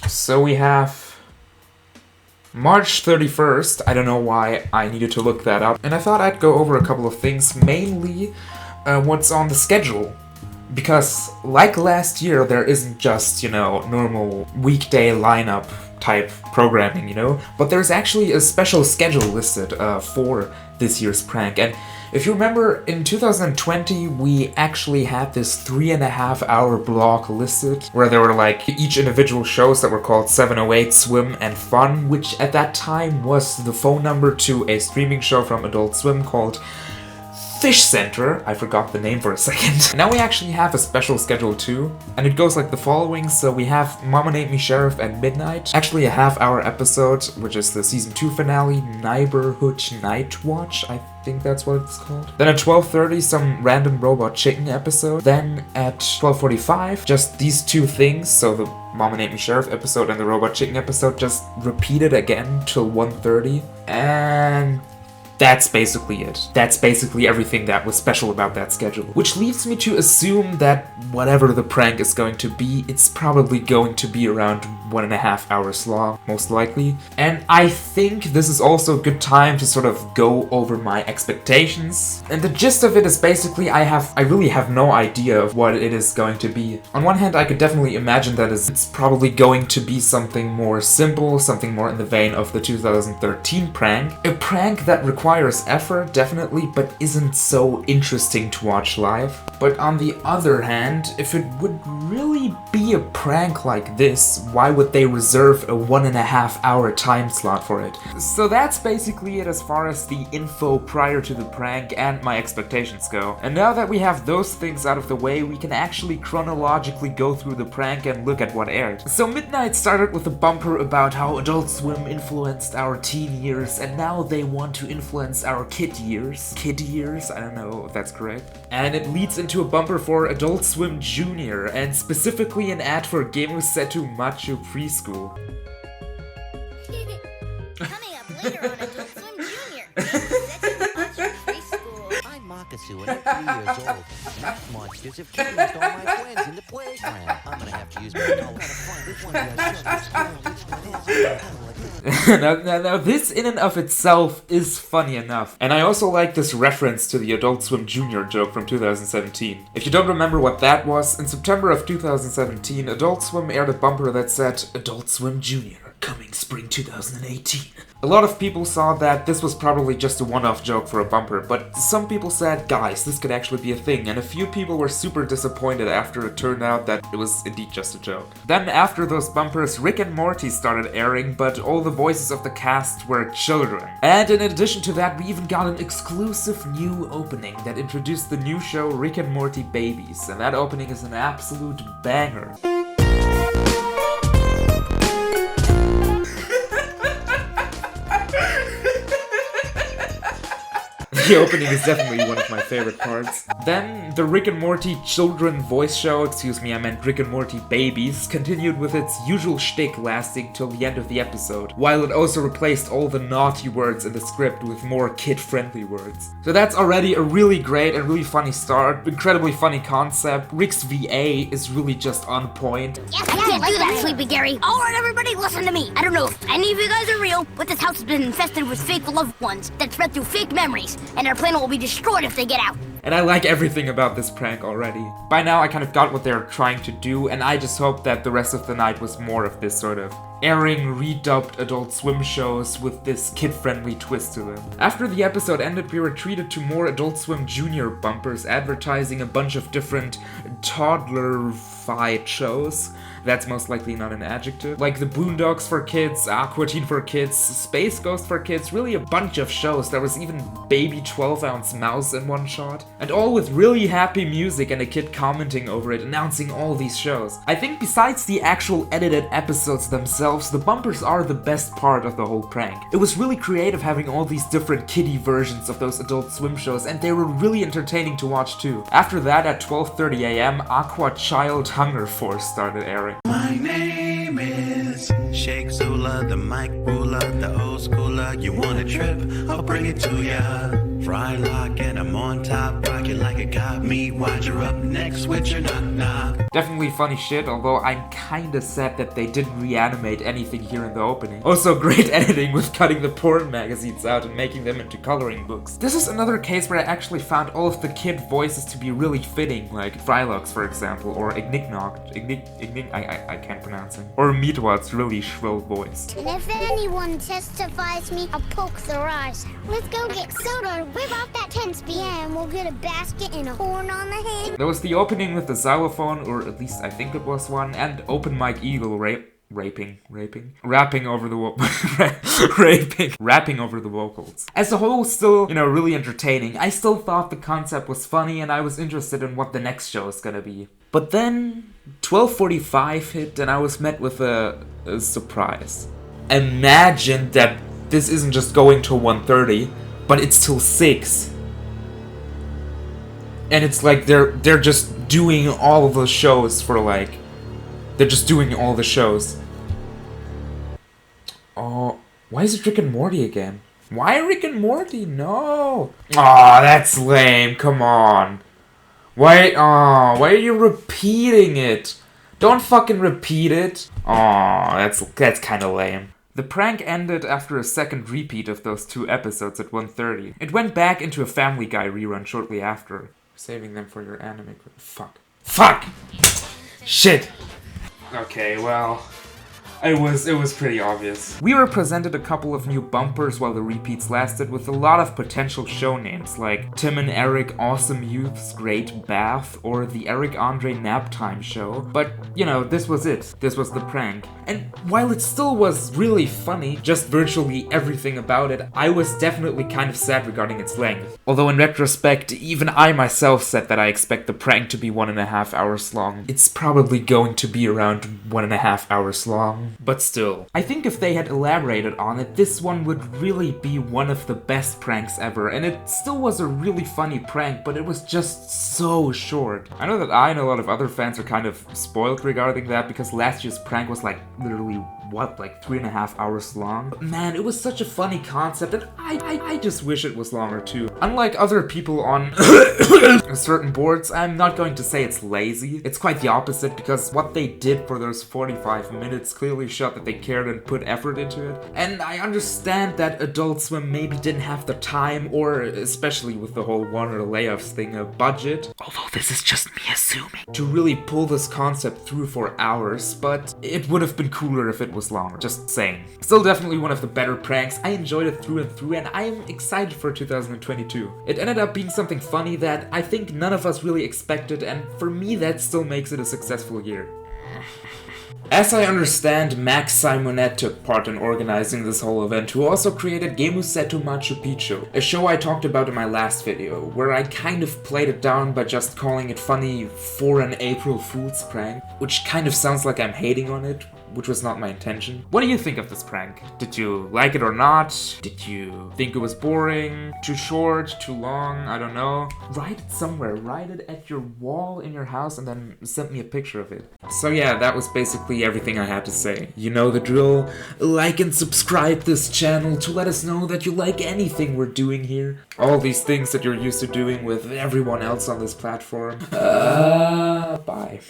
So we have March 31st. I don't know why I needed to look that up. And I thought I'd go over a couple of things, mainly what's on the schedule. Because, like last year, there isn't just, normal weekday lineup type programming, But there's actually a special schedule listed for this year's prank. And if you remember, in 2020, we actually had this 3.5-hour block listed, where there were like each individual shows that were called 708, Swim, and Fun, which at that time was the phone number to a streaming show from Adult Swim called Fish Center. I forgot the name for a second. Now we actually have a special schedule too, and it goes like the following. So we have Mama Named Me Sheriff at midnight, actually a half-hour episode, which is the season 2 finale, Neighborhood Night Watch, I think that's what it's called. Then at 12:30, some random Robot Chicken episode. Then at 12:45, just these two things, so the Mama Named Me Sheriff episode and the Robot Chicken episode just repeated again till 1:30, and that's basically it. That's basically everything that was special about that schedule. Which leads me to assume that whatever the prank is going to be, it's probably going to be around 1.5 hours long, most likely. And I think this is also a good time to sort of go over my expectations. And the gist of it is basically I really have no idea of what it is going to be. On one hand, I could definitely imagine that it's probably going to be something more simple, something more in the vein of the 2013 prank. A prank that requires effort, definitely, but isn't so interesting to watch live. But on the other hand, if it would really be a prank like this, why would they reserve a 1.5 hour time slot for it? So that's basically it as far as the info prior to the prank and my expectations go. And now that we have those things out of the way, we can actually chronologically go through the prank and look at what aired. So Midnight started with a bumper about how Adult Swim influenced our teen years, and now they want to influence our kid years. Kid years? I don't know if that's correct. And it leads into a bumper for Adult Swim Junior, and specifically an ad for Gemusetto Machu Pre School. Coming up later on Adult Swim Junior, Gemusetto Machu Pre School. I'm Makasu and I'm 3 years old. These monsters have changed all my friends in the playground. I'm gonna have to use my knowledge to find which one of those now, this in and of itself is funny enough. And I also like this reference to the Adult Swim Junior joke from 2017. If you don't remember what that was, in September of 2017, Adult Swim aired a bumper that said, Adult Swim Junior, coming spring 2018. A lot of people saw that this was probably just a one-off joke for a bumper, but some people said, guys, this could actually be a thing, and a few people were super disappointed after it turned out that it was indeed just a joke. Then after those bumpers, Rick and Morty started airing, but all the voices of the cast were children. And in addition to that, we even got an exclusive new opening that introduced the new show Rick and Morty Babies, and that opening is an absolute banger. The opening is definitely one of my favorite parts. Then, the Rick and Morty children voice show, I meant Rick and Morty Babies, continued with its usual shtick lasting till the end of the episode, while it also replaced all the naughty words in the script with more kid-friendly words. So that's already a really great and really funny start, incredibly funny concept. Rick's VA is really just on point. Yes, I can't do that, Sleepy Gary. Alright, everybody, listen to me. I don't know if any of you guys are real, but this house has been infested with fake loved ones that spread through fake memories, and our planet will be destroyed if they get out. And I like everything about this prank already. By now I kind of got what they're trying to do, and I just hope that the rest of the night was more of this sort of airing redubbed Adult Swim shows with this kid-friendly twist to them. After the episode ended, we were treated to more Adult Swim Junior bumpers advertising a bunch of different toddler-fied shows. That's most likely not an adjective. Like the Boondocks for kids, Aqua Teen for kids, Space Ghost for kids, really a bunch of shows. There was even Baby 12-ounce Mouse in one shot. And all with really happy music and a kid commenting over it, announcing all these shows. I think besides the actual edited episodes themselves, the bumpers are the best part of the whole prank. It was really creative having all these different kiddie versions of those Adult Swim shows, and they were really entertaining to watch too. After that, at 12:30 AM, Aqua Child Hunger Force started airing. My name is Shake Zula, the mic ruler, the old schooler. You want a trip? I'll bring it to ya. Frylock and I'm on top, rocket like it got me. Why'd you're up next with your knock knock? Definitely funny shit, although I'm kinda sad that they didn't reanimate anything here in the opening. Also great editing with cutting the porn magazines out and making them into coloring books. This is another case where I actually found all of the kid voices to be really fitting, like Frylock's for example, or Igniknog, I can't pronounce him. Or Meatwad's really shrill voice. And if anyone testifies me, I'll poke their eyes out. Let's go get soda and whip off that 10 speed, and we'll get a basket and a horn on the head. There was the opening with the xylophone, or at least I think it was one, and Open Mike Eagle rapping over the vocals. As a whole, still, really entertaining. I still thought the concept was funny, and I was interested in what the next show is gonna be. But then 12:45 hit, and I was met with a surprise. Imagine that this isn't just going till 1:30, but it's till 6. And it's like they're just doing all the shows for like... They're just doing all the shows. Oh, why is it Rick and Morty again? Why Rick and Morty? No! Aw, that's lame, come on. Why are you repeating it? Don't fucking repeat it. Aw, that's kinda lame. The prank ended after a second repeat of those 2 episodes at 1:30. It went back into a Family Guy rerun shortly after. Saving them for your anime. Fuck! Shit! Okay, well, it was pretty obvious. We were presented a couple of new bumpers while the repeats lasted, with a lot of potential show names like Tim and Eric Awesome Youth's Great Bath or the Eric Andre Nap Time Show. But, this was it. This was the prank. And while it still was really funny, just virtually everything about it, I was definitely kind of sad regarding its length. Although in retrospect, even I myself said that I expect the prank to be 1.5 hours long. It's probably going to be around 1.5 hours long. But still, I think if they had elaborated on it, this one would really be one of the best pranks ever, and it still was a really funny prank, but it was just so short. I know that I and a lot of other fans are kind of spoiled regarding that, because last year's prank was like literally, like 3.5 hours long? But man, it was such a funny concept, and I just wish it was longer too. Unlike other people on certain boards, I'm not going to say it's lazy. It's quite the opposite, because what they did for those 45 minutes clearly showed that they cared and put effort into it. And I understand that Adult Swim maybe didn't have the time, or especially with the whole Warner layoffs thing, a budget. Although this is just me assuming. To really pull this concept through for hours, but it would have been cooler if it was longer. Just saying. Still definitely one of the better pranks. I enjoyed it through and through, and I am excited for 2022. It ended up being something funny that I think none of us really expected, and for me that still makes it a successful year. As I understand, Max Simonet took part in organizing this whole event, who also created Gemusetto Machu Pre, a show I talked about in my last video, where I kind of played it down by just calling it funny for an April Fool's prank, which kind of sounds like I'm hating on it, which was not my intention. What do you think of this prank? Did you like it or not? Did you think it was boring? Too short? Too long? I don't know. Write it somewhere. Write it at your wall in your house and then send me a picture of it. So yeah, that was basically everything I had to say. You know the drill. Like and subscribe this channel to let us know that you like anything we're doing here. All these things that you're used to doing with everyone else on this platform. Bye.